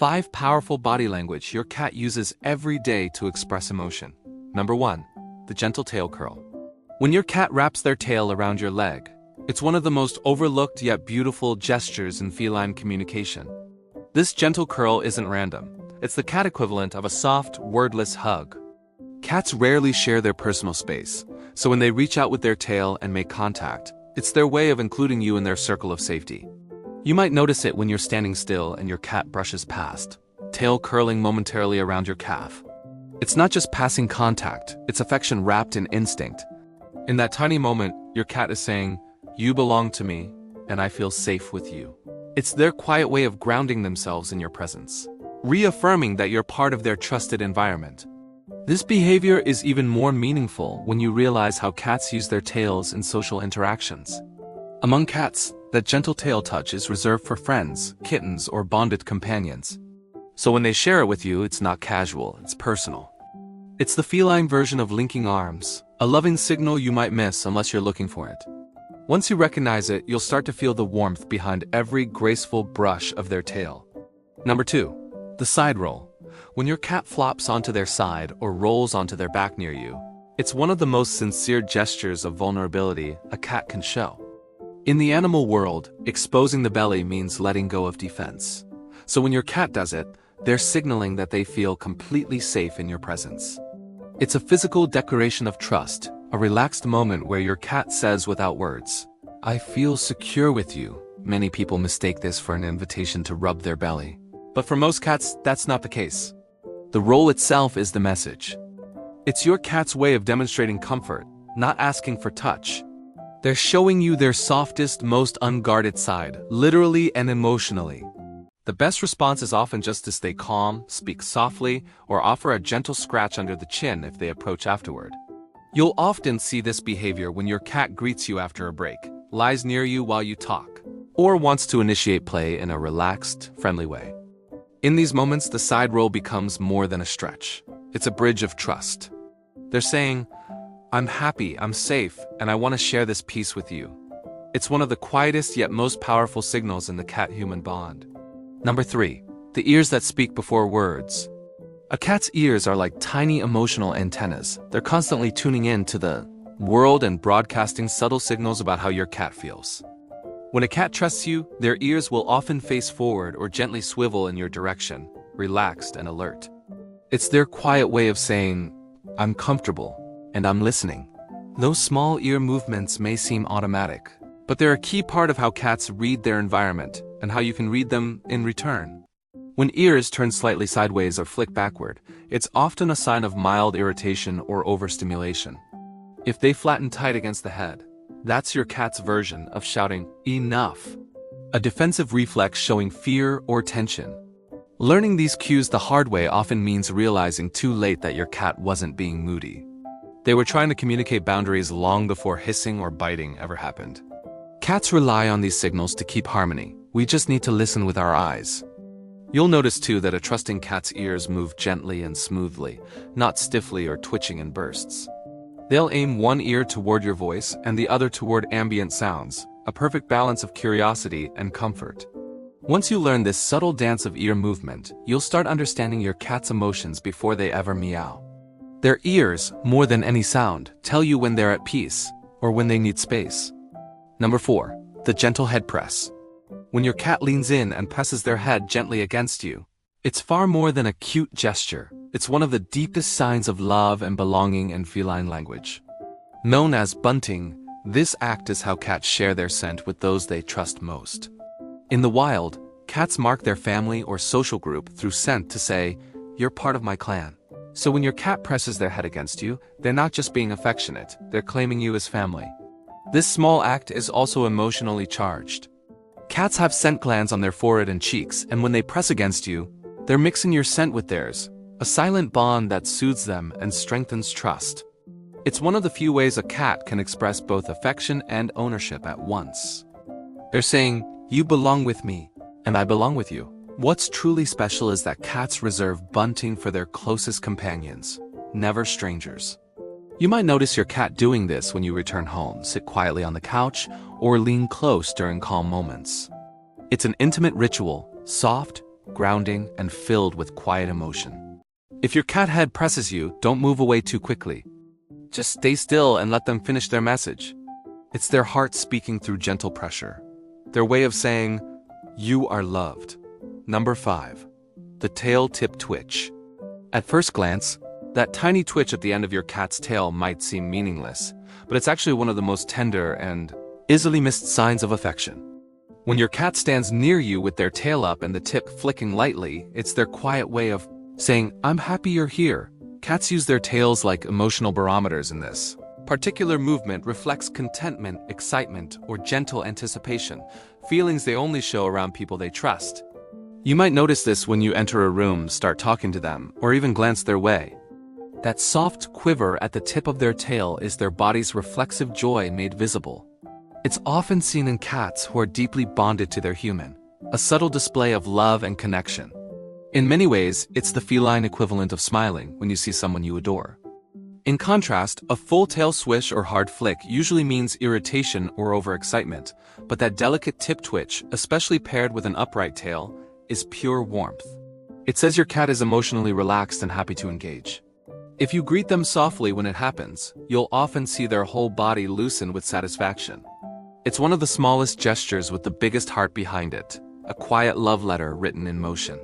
5 powerful body language your cat uses every day to express emotion. Number 1. The gentle tail curl. When your cat wraps their tail around your leg, it's one of the most overlooked yet beautiful gestures in feline communication. This gentle curl isn't random. It's the cat equivalent of a soft, wordless hug. Cats rarely share their personal space, so when they reach out with their tail and make contact, it's their way of including you in their circle of safety. You might notice it when you're standing still and your cat brushes past, tail curling momentarily around your calf. It's not just passing contact, it's affection wrapped in instinct. In that tiny moment, your cat is saying, "You belong to me, and I feel safe with you." It's their quiet way of grounding themselves in your presence, reaffirming that you're part of their trusted environment. This behavior is even more meaningful when you realize how cats use their tails in social interactions. Among cats, that gentle tail touch is reserved for friends, kittens, or bonded companions. So when they share it with you, it's not casual, it's personal. It's the feline version of linking arms, a loving signal you might miss unless you're looking for it. Once you recognize it, you'll start to feel the warmth behind every graceful brush of their tail. Number 2. The side roll. When your cat flops onto their side or rolls onto their back near you, it's one of the most sincere gestures of vulnerability a cat can show. In the animal world, exposing the belly means letting go of defense. So when your cat does it, they're signaling that they feel completely safe in your presence. It's a physical declaration of trust, a relaxed moment where your cat says without words, "I feel secure with you." Many people mistake this for an invitation to rub their belly. But for most cats, that's not the case. The roll itself is the message. It's your cat's way of demonstrating comfort, not asking for touch. They're showing you their softest, most unguarded side, literally and emotionally. The best response is often just to stay calm, speak softly, or offer a gentle scratch under the chin if they approach afterward. You'll often see this behavior when your cat greets you after a break, lies near you while you talk, or wants to initiate play in a relaxed, friendly way. In these moments, the side roll becomes more than a stretch. It's a bridge of trust. They're saying, "I'm happy, I'm safe, and I want to share this piece with you." It's one of the quietest yet most powerful signals in the cat-human bond. Number 3. The ears that speak before words. A cat's ears are like tiny emotional antennas. They're constantly tuning in to the world and broadcasting subtle signals about how your cat feels. When a cat trusts you, their ears will often face forward or gently swivel in your direction, relaxed and alert. It's their quiet way of saying, "I'm comfortable, and I'm listening." Those small ear movements may seem automatic, but they're a key part of how cats read their environment and how you can read them in return. When ears turn slightly sideways or flick backward, it's often a sign of mild irritation or overstimulation. If they flatten tight against the head, that's your cat's version of shouting, "Enough!" A defensive reflex showing fear or tension. Learning these cues the hard way often means realizing too late that your cat wasn't being moody. They were trying to communicate boundaries long before hissing or biting ever happened. Cats rely on these signals to keep harmony. We just need to listen with our eyes. You'll notice too that a trusting cat's ears move gently and smoothly, not stiffly or twitching in bursts. They'll aim one ear toward your voice and the other toward ambient sounds, a perfect balance of curiosity and comfort. Once you learn this subtle dance of ear movement, you'll start understanding your cat's emotions before they ever meow. Their ears, more than any sound, tell you when they're at peace or when they need space. Number 4. The gentle head press. When your cat leans in and presses their head gently against you, it's far more than a cute gesture. It's one of the deepest signs of love and belonging in feline language. Known as bunting, this act is how cats share their scent with those they trust most. In the wild, cats mark their family or social group through scent to say, "You're part of my clan." So when your cat presses their head against you, they're not just being affectionate, they're claiming you as family. This small act is also emotionally charged. Cats have scent glands on their forehead and cheeks, and when they press against you, they're mixing your scent with theirs, a silent bond that soothes them and strengthens trust. It's one of the few ways a cat can express both affection and ownership at once. They're saying, "You belong with me, and I belong with you." What's truly special is that cats reserve bunting for their closest companions, never strangers. You might notice your cat doing this when you return home, sit quietly on the couch, or lean close during calm moments. It's an intimate ritual, soft, grounding, and filled with quiet emotion. If your cat head presses you, don't move away too quickly. Just stay still and let them finish their message. It's their heart speaking through gentle pressure. Their way of saying, "You are loved." Number 5. The tail tip twitch. At first glance, that tiny twitch at the end of your cat's tail might seem meaningless, but it's actually one of the most tender and easily missed signs of affection. When your cat stands near you with their tail up and the tip flicking lightly, it's their quiet way of saying, "I'm happy you're here." Cats use their tails like emotional barometers in this. Particular movement reflects contentment, excitement, or gentle anticipation, feelings they only show around people they trust. You might notice this when you enter a room, start talking to them, or even glance their way. That soft quiver at the tip of their tail is their body's reflexive joy made visible. It's often seen in cats who are deeply bonded to their human, a subtle display of love and connection. In many ways, it's the feline equivalent of smiling when you see someone you adore. In contrast, a full tail swish or hard flick usually means irritation or overexcitement, but that delicate tip twitch, especially paired with an upright tail, is pure warmth. It says your cat is emotionally relaxed and happy to engage. If you greet them softly when it happens, you'll often see their whole body loosen with satisfaction. It's one of the smallest gestures with the biggest heart behind it, a quiet love letter written in motion.